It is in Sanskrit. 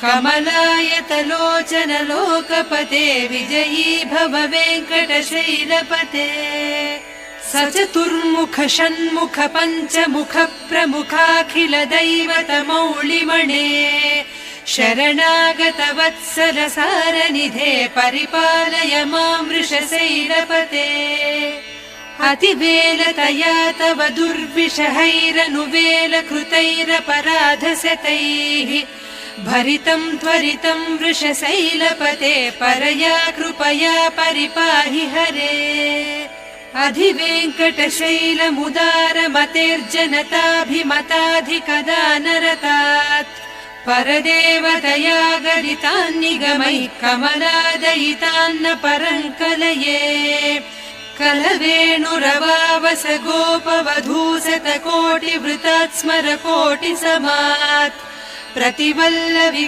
कमलायतलोचन लोकपते विजयी भव वेङ्कटशैलपते सचतुर्मुख षण्मुख पञ्चमुख प्रमुखाखिल दैवतमौलिमणे शरणागत वत्सल सारनिधे परिपालय मां वृषशैलपते अतिवेलतया तव दुर्विषहैरनुवेल कृतैरपराधशतैः भरितं त्वरितं वृषशैलपते परया कृपया परिपाहि हरे अधिवेङ्कटशैलमुदारमतेर्जनताभिमताधिकदानरतात् परदेवतया गदितान्निगमैः कमलादयितान्न परङ्कलये कलवेणुरवावस गोपवधूसतकोटिवृतात् स्मर कोटिसमात् प्रतिवल्लवि